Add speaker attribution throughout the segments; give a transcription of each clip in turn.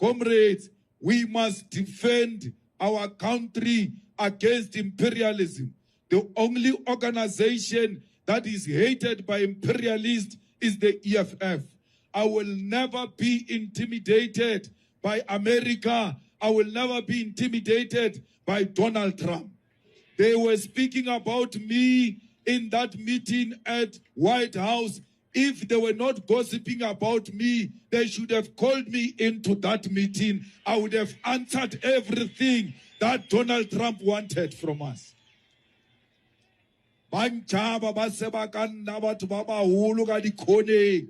Speaker 1: Comrades, we must defend our country against imperialism. The only organization that is hated by imperialists is the EFF. I will never be intimidated by America. I will never be intimidated by Donald Trump. They were speaking about me in that meeting at White House. If they were not gossiping about me, they should have called me into that meeting. I would have answered everything that Donald Trump wanted from us. Banchaba ba seba ka nna batho ba baholo ka dikhoneng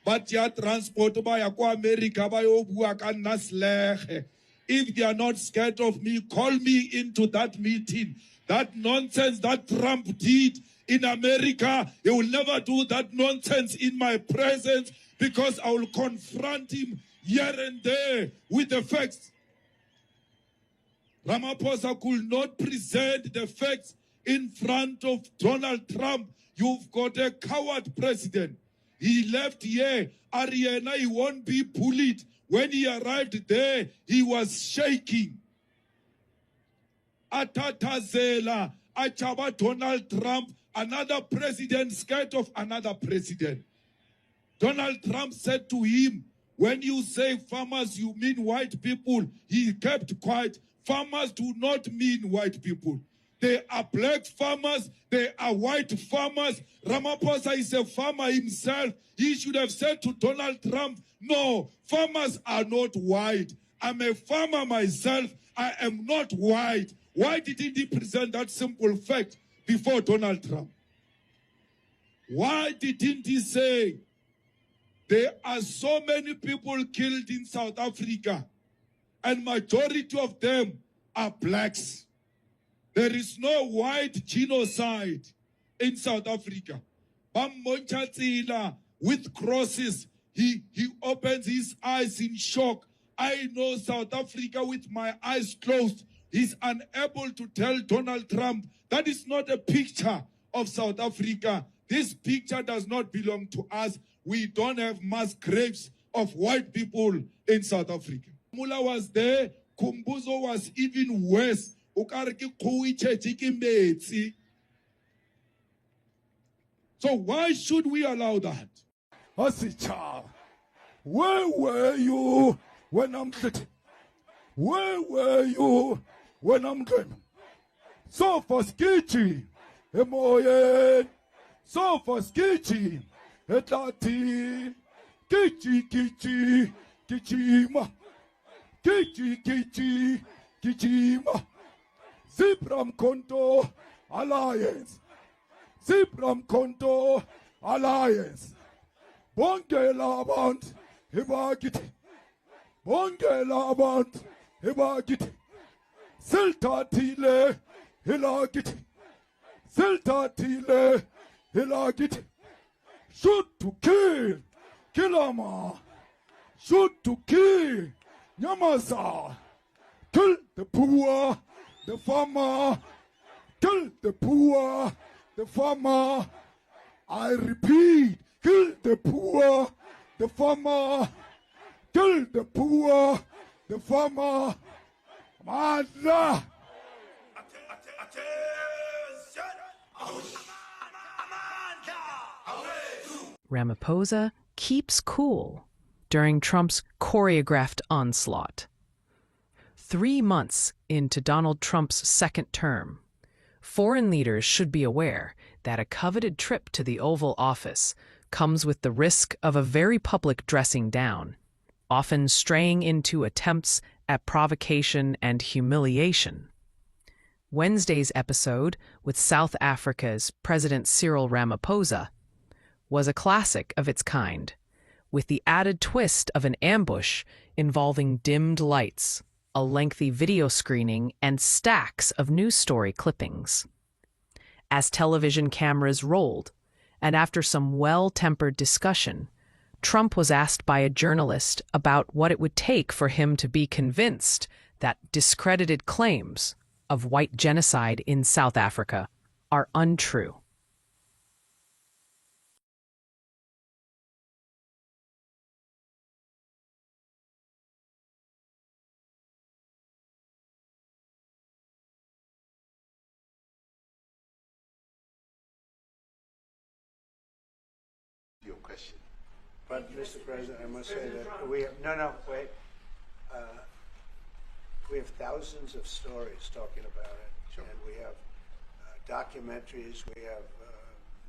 Speaker 1: ba tšea transport ba ya ko America ba yo bua ka nna selege. If they are not scared of me, call me into that meeting. That nonsense that Trump did in America, he will never do that nonsense in my presence, because I will confront him here and there with the facts. Ramaphosa could not present the facts in front of Donald Trump. You've got a coward president. He left here, Ariana, he won't be bullied. When he arrived there, he was shaking. Atatazela, Achaba Donald Trump, another president scared of another president. Donald Trump said to him, when you say farmers, you mean white people. He kept quiet. Farmers do not mean white people. They are black farmers. They are white farmers. Ramaphosa is a farmer himself. He should have said to Donald Trump, no, farmers are not white. I'm a farmer myself. I am not white. Why didn't he present that simple fact before Donald Trump? Why didn't he say, there are so many people killed in South Africa, and majority of them are blacks. There is no white genocide in South Africa. Bammonchatsila with crosses, he opens his eyes in shock. I know South Africa with my eyes closed. He's unable to tell Donald Trump that is not a picture of South Africa. This picture does not belong to us. We don't have mass graves of white people in South Africa. Mula was there. Kumbuzo was even worse. So why should we allow that?
Speaker 2: Asicha, where were you when I'm sitting? Where were you when I'm dreaming? So for skichi, emoyen. So for skichi, etati, kichi, kichima, kichi, kichima. Zipram Konto Alliance. Zipram Konto Alliance. Bonge Labant Hibagit. Bonge Labant Hibagit. Silta Tile Hilagit. Silta Tile Hilagit. Shoot to kill Kilama. Shoot to kill Nyamasa. Kill the poor, the farmer. Kill the poor, the farmer. I repeat, kill the poor, the farmer. Kill the poor, the farmer. Manda.
Speaker 3: Ramaphosa keeps cool during Trump's choreographed onslaught. 3 months into Donald Trump's second term, foreign leaders should be aware that a coveted trip to the Oval Office comes with the risk of a very public dressing down, often straying into attempts at provocation and humiliation. Wednesday's episode with South Africa's President Cyril Ramaphosa was a classic of its kind, with the added twist of an ambush involving dimmed lights, a lengthy video screening, and stacks of news story clippings. As television cameras rolled, and after some well-tempered discussion, Trump was asked by a journalist about what it would take for him to be convinced that discredited claims of white genocide in South Africa are untrue.
Speaker 4: But, Mr. President, I must say that we have, no, wait. We have thousands of stories talking about it. Sure. And we have documentaries, we have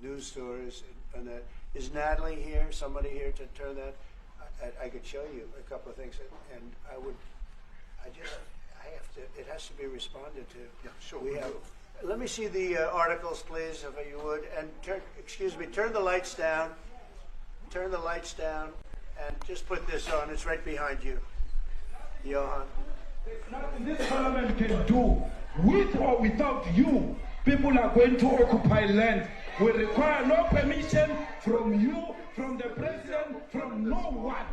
Speaker 4: news stories, and that. Is Natalie here? Somebody here to turn that? I could show you a couple of things, and it has to be responded to.
Speaker 2: Yeah, sure.
Speaker 4: Let me see the articles, please, if you would, and turn the lights down. Turn the lights down, and just put this on. It's right behind you, Johan.
Speaker 5: There's nothing this parliament can do, with or without you. People are going to occupy land. We require no permission from you, from the president, from no one.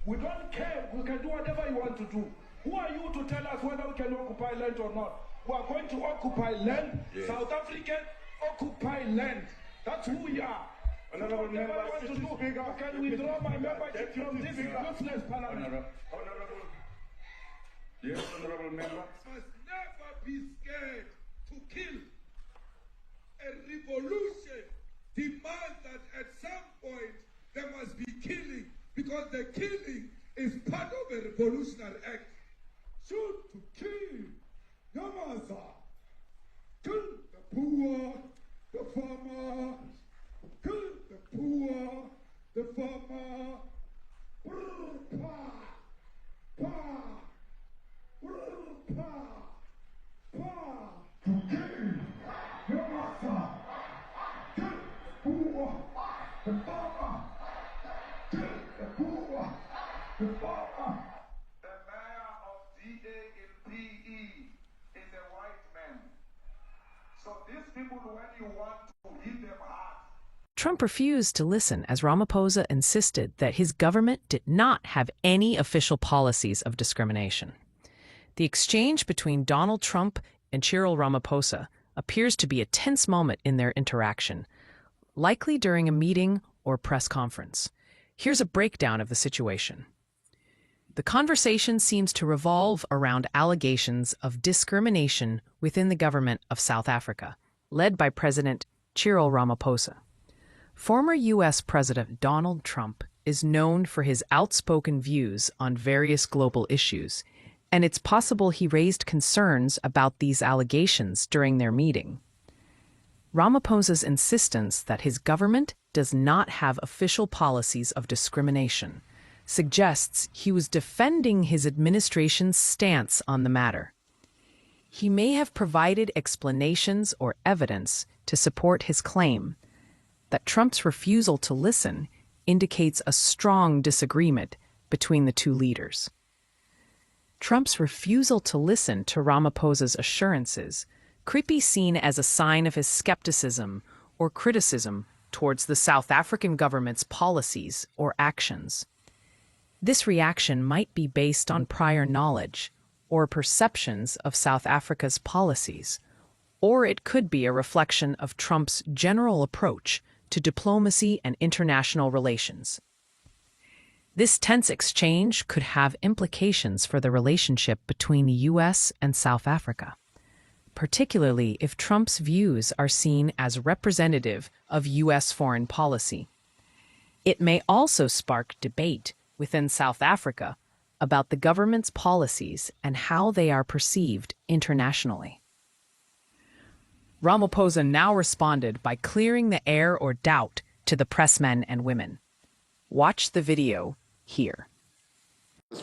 Speaker 5: We don't care. We can do whatever you want to do. Who are you to tell us whether we can occupy land or not? We are going to occupy land. Yes. South African occupy land. That's who we are. Honorable member, want to do. I can withdraw my membership from this useless parliament. Honorable.
Speaker 1: Yes, honorable member. Must never be scared to kill. A revolution demands that at some point there must be killing, because the killing is part of a revolutionary act.
Speaker 2: Shoot to kill. Yamasa. Kill the poor, the farmer. Kill the poor, the farmer. Brr, pa, pa, brr, pa, pa. To kill. Yamasa. Kill the poor, the farmer. Kill the poor, the farmer.
Speaker 5: The mayor of DA in PE is a white man. So these people, when you want to hit them hard.
Speaker 3: Trump refused to listen as Ramaphosa insisted that his government did not have any official policies of discrimination. The exchange between Donald Trump and Cyril Ramaphosa appears to be a tense moment in their interaction, likely during a meeting or press conference. Here's a breakdown of the situation. The conversation seems to revolve around allegations of discrimination within the government of South Africa, led by President Cyril Ramaphosa. Former U.S. President Donald Trump is known for his outspoken views on various global issues, and it's possible he raised concerns about these allegations during their meeting. Ramaphosa's insistence that his government does not have official policies of discrimination suggests he was defending his administration's stance on the matter. He may have provided explanations or evidence to support his claim that Trump's refusal to listen indicates a strong disagreement between the two leaders. Trump's refusal to listen to Ramaphosa's assurances could be seen as a sign of his skepticism or criticism towards the South African government's policies or actions. This reaction might be based on prior knowledge or perceptions of South Africa's policies, or it could be a reflection of Trump's general approach to diplomacy and international relations. This tense exchange could have implications for the relationship between the U.S. and South Africa, particularly if Trump's views are seen as representative of U.S. foreign policy. It may also spark debate within South Africa about the government's policies and how they are perceived internationally. Ramaphosa now responded by clearing the air or doubt to the pressmen and women. Watch the video here.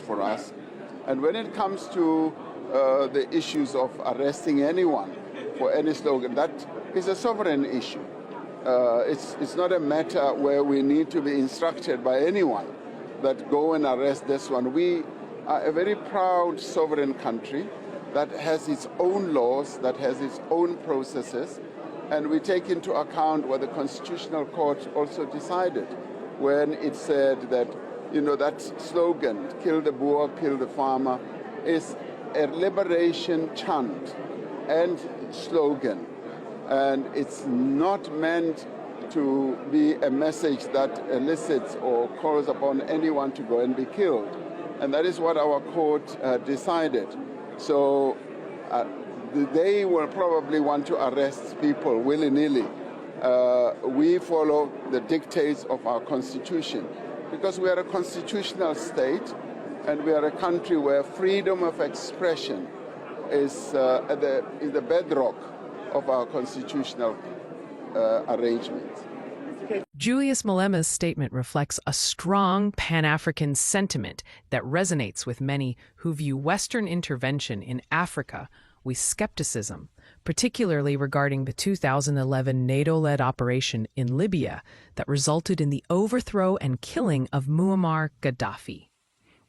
Speaker 6: For us, and when it comes to the issues of arresting anyone for any slogan, that is a sovereign issue. It's not a matter where we need to be instructed by anyone that go and arrest this one. We are a very proud sovereign country that has its own laws, that has its own processes, and we take into account what the Constitutional Court also decided when it said that, that slogan, kill the Boer, kill the farmer, is a liberation chant and slogan. And it's not meant to be a message that elicits or calls upon anyone to go and be killed. And that is what our court decided. So they will probably want to arrest people willy-nilly. We follow the dictates of our Constitution. because we are a constitutional state and we are a country where freedom of expression is the bedrock of our constitutional arrangements.
Speaker 3: Julius Malema's statement reflects a strong Pan-African sentiment that resonates with many who view Western intervention in Africa with skepticism, particularly regarding the 2011 NATO-led operation in Libya that resulted in the overthrow and killing of Muammar Gaddafi.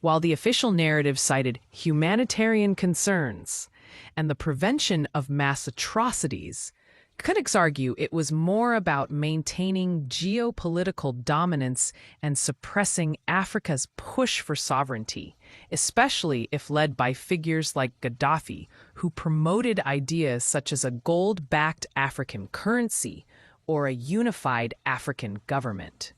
Speaker 3: While the official narrative cited humanitarian concerns and the prevention of mass atrocities, critics argue it was more about maintaining geopolitical dominance and suppressing Africa's push for sovereignty, especially if led by figures like Gaddafi, who promoted ideas such as a gold-backed African currency or a unified African government.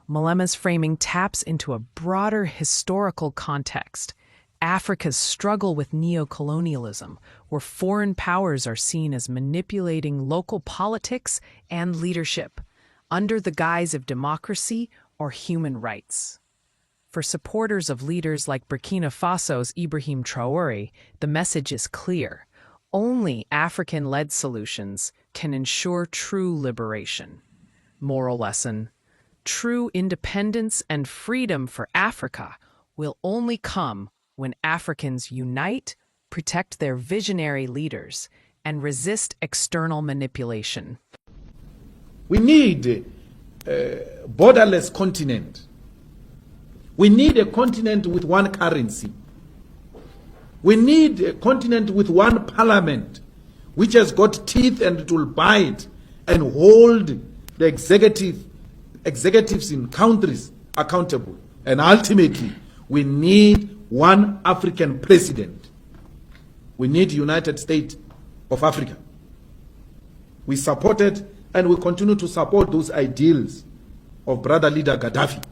Speaker 3: Malema's framing taps into a broader historical context, Africa's struggle with neocolonialism, where foreign powers are seen as manipulating local politics and leadership under the guise of democracy or human rights. For supporters of leaders like Burkina Faso's Ibrahim Traoré, the message is clear. Only African-led solutions can ensure true liberation. Moral lesson: true independence and freedom for Africa will only come when Africans unite, protect their visionary leaders, and resist external manipulation.
Speaker 5: We need a borderless continent. We need a continent with one currency. We need a continent with one parliament, which has got teeth and it will bite and hold the executives in countries accountable. And ultimately, we need one African president. We need United States of Africa. We supported and we continue to support those ideals of brother leader Gaddafi.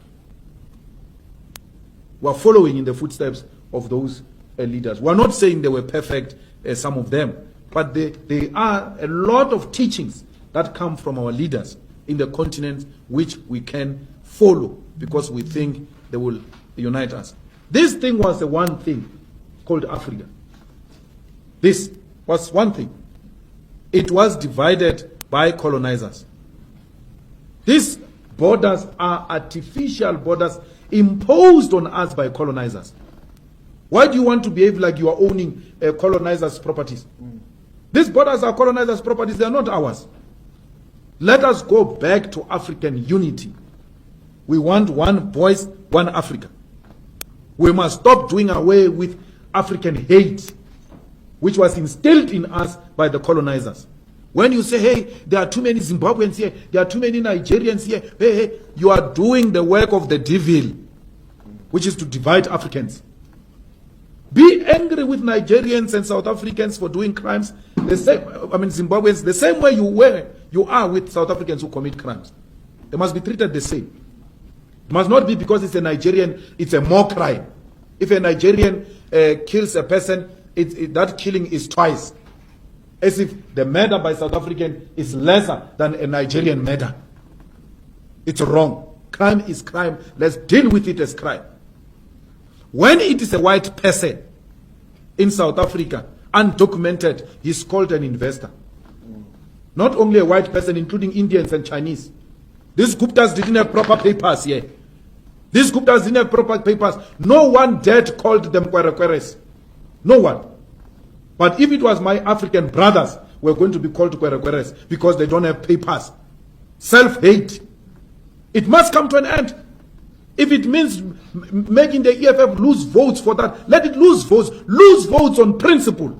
Speaker 5: We are following in the footsteps of those leaders. We are not saying they were perfect, some of them, but there are a lot of teachings that come from our leaders in the continent which we can follow because we think they will unite us. This thing was the one thing called Africa. This was one thing. It was divided by colonizers. These borders are artificial borders imposed on us by colonizers. Why do you want to behave like you are owning colonizers' properties? These borders are colonizers' properties, they are not ours. Let us go back to African unity. We want one voice, one Africa. We must stop doing away with African hate, which was instilled in us by the colonizers. When you say, hey, there are too many Zimbabweans here, there are too many Nigerians here, hey, you are doing the work of the devil, which is to divide Africans. Be angry with Nigerians and South Africans for doing crimes, Zimbabweans, the same way you are with South Africans who commit crimes. They must be treated the same. It must not be because it's a Nigerian, it's a more crime. If a Nigerian kills a person, that killing is twice. As if the murder by South African is lesser than a Nigerian murder. It's wrong. Crime is crime. Let's deal with it as crime. When it is a white person in South Africa, undocumented, he's called an investor. Not only a white person, including Indians and Chinese. These Guptas didn't have proper papers here. These Guptas didn't have proper papers. No one dared called them Kwerekweres. No one. But if it was my African brothers, we're going to be called Kwerekweres because they don't have papers. Self-hate. It must come to an end. If it means making the EFF lose votes for that, let it lose votes. Lose votes on principle.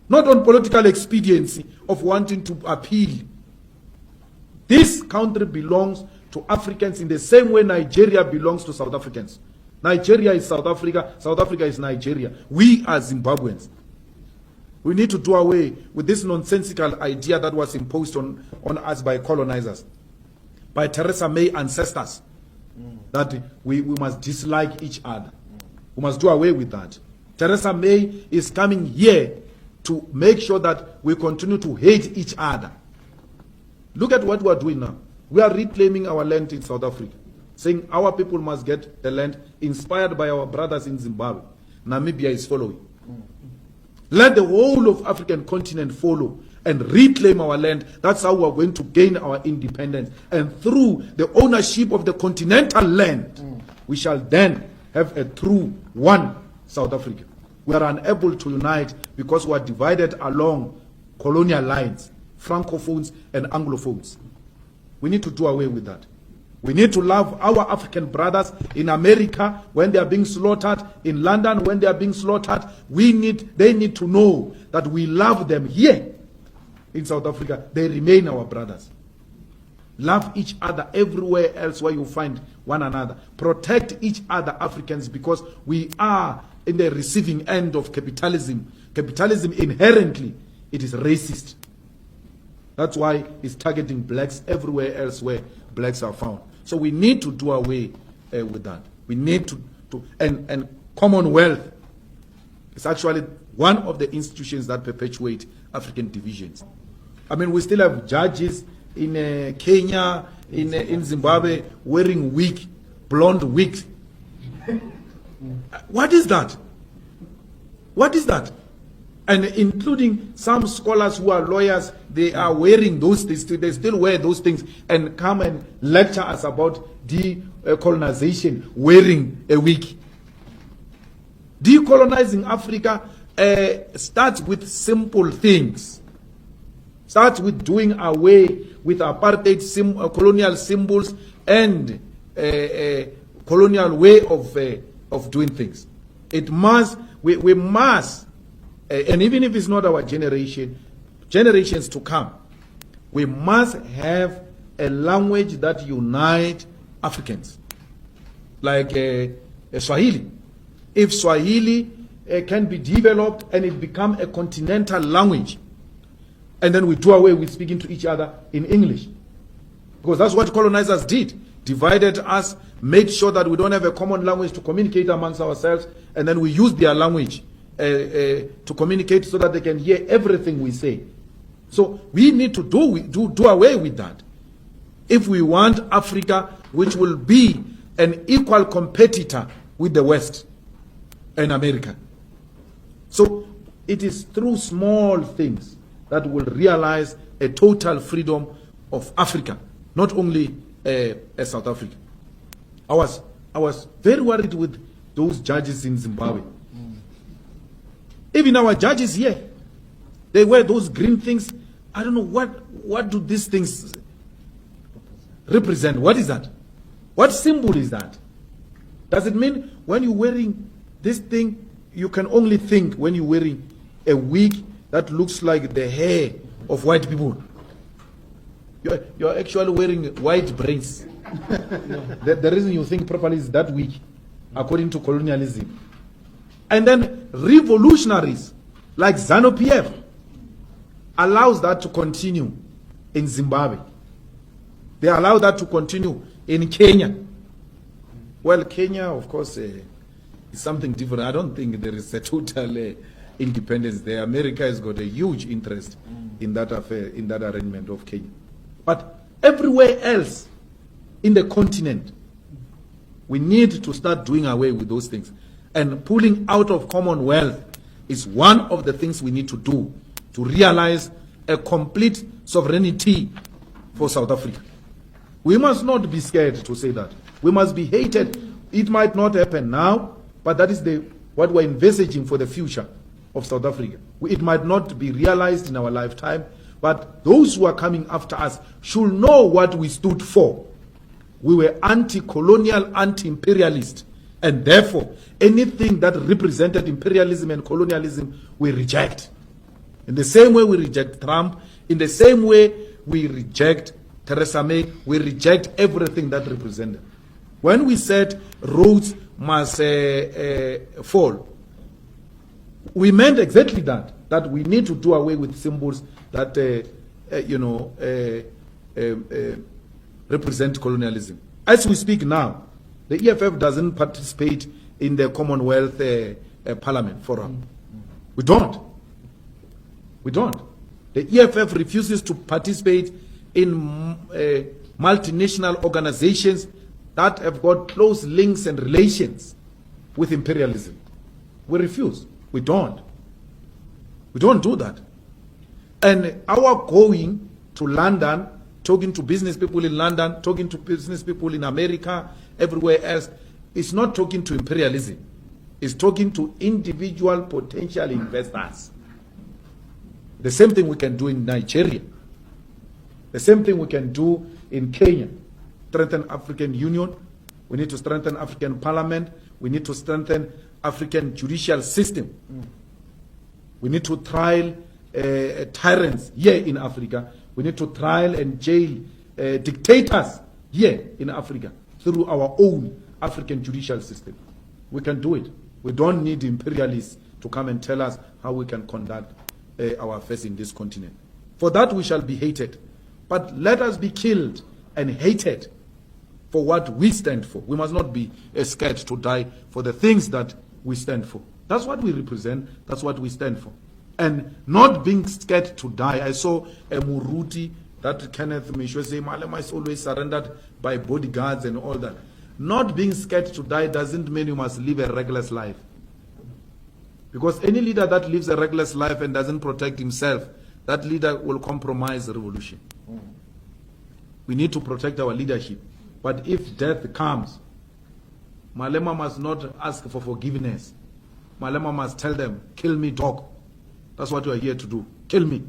Speaker 5: Not on political expediency of wanting to appeal. This country belongs to Africans in the same way Nigeria belongs to South Africans. Nigeria is South Africa. South Africa is Nigeria. We are Zimbabweans. We need to do away with this nonsensical idea that was imposed on us by colonizers, by Theresa May ancestors, that we must dislike each other. We must do away with that. Theresa May is coming here to make sure that we continue to hate each other. Look at what we are doing now. We are reclaiming our land in South Africa.
Speaker 7: saying our people must get the land, inspired by our brothers in Zimbabwe. Namibia is following. Let the whole of African continent follow and reclaim our land. That's how we're going to gain our independence. And through the ownership of the continental land, we shall then have a true one South Africa. We are unable to unite because we are divided along colonial lines, Francophones and Anglophones. We need to do away with that. We need to love our African brothers in America when they are being slaughtered, in London when they are being slaughtered. They need to know that we love them here in South Africa. They remain our brothers. Love each other everywhere else where you find one another. Protect each other, Africans, because we are in the receiving end of capitalism. Capitalism inherently, it is racist. That's why it's targeting blacks everywhere else where blacks are found. So we need to do away with that. We need and Commonwealth is actually one of the institutions that perpetuate African divisions. I mean, we still have judges in Kenya, in Zimbabwe, wearing blonde wigs. What is that? What is that? And including some scholars who are lawyers, they are wearing those things. They still wear those things and come and lecture us about decolonization wearing a wig. Decolonizing Africa starts with simple things. Starts with doing away with apartheid colonial symbols and colonial way of doing things. It must, we must, and even if it's not our generation, generations to come, we must have a language that unites Africans, like Swahili. If Swahili can be developed and it become a continental language, and then we do away with speaking to each other in English, because that's what colonizers did. Divided us, made sure that we don't have a common language to communicate amongst ourselves, and then we use their language to communicate so that they can hear everything we say. So we need to do away with that. If we want Africa, which will be an equal competitor with the West and America. So it is through small things that will realize a total freedom of Africa, not only South Africa. I was very worried with those judges in Zimbabwe. Even our judges here, they wear those green things. I don't know what do these things represent. What is that? What symbol is that? Does it mean when you're wearing this thing, you can only think when you're wearing a wig that looks like the hair of white people? You're actually wearing white braids. The reason you think properly is that wig, according to colonialism. And then revolutionaries like ZANU-PF allows that to continue in Zimbabwe. They allow that to continue in Kenya. Well, Kenya, of course, is something different. I don't think there is a total independence there. America has got a huge interest in that affair, in that arrangement of Kenya. But everywhere else in the continent, we need to start doing away with those things. And pulling out of Commonwealth is one of the things we need to do to realize a complete sovereignty for South Africa. We must not be scared to say that. We must be hated. It might not happen now, but that is what we're envisaging for the future of South Africa. It might not be realized in our lifetime, but those who are coming after us should know what we stood for. We were anti-colonial, anti-imperialist, and therefore anything that represented imperialism and colonialism we reject. In the same way we reject Trump, in the same way we reject Theresa May, we reject everything that represented. When we said roads must fall, we meant exactly that we need to do away with symbols that represent colonialism. As we speak now, the EFF doesn't participate in the Commonwealth Parliament Forum. We don't. The EFF refuses to participate in multinational organizations that have got close links and relations with imperialism. We refuse. We don't. We don't do that. And our going to London, talking to business people in London, talking to business people in America, everywhere else, is not talking to imperialism. It's talking to individual potential investors. The same thing we can do in Nigeria. The same thing we can do in Kenya. Strengthen African Union. We need to strengthen African Parliament. We need to strengthen African judicial system. We need to trial tyrants here in Africa. We need to trial and jail dictators here in Africa through our own African judicial system. We can do it. We don't need imperialists to come and tell us how we can conduct our affairs in this continent. For that we shall be hated. But let us be killed and hated for what we stand for. We must not be scared to die for the things that we stand for. That's what we represent. That's what we stand for. And not being scared to die. I saw a Muruti that Kenneth Mishwe say, Malema is always surrendered by bodyguards and all that. Not being scared to die doesn't mean you must live a reckless life. Because any leader that lives a reckless life and doesn't protect himself, that leader will compromise the revolution. We need to protect our leadership. But if death comes, Malema must not ask for forgiveness. Malema must tell them, kill me, dog. That's what we are here to do. Kill me.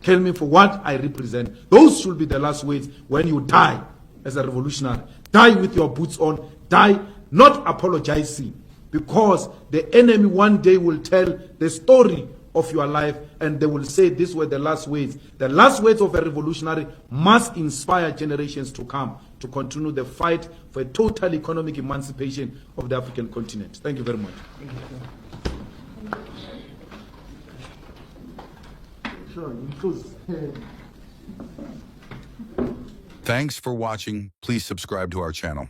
Speaker 7: Kill me for what I represent. Those should be the last words when you die as a revolutionary. Die with your boots on. Die not apologizing. Because the enemy one day will tell the story of your life and they will say these were the last words. The last words of a revolutionary must inspire generations to come to continue the fight for a total economic emancipation of the African continent. Thank you very much.
Speaker 8: Thanks for watching. Please subscribe to our channel.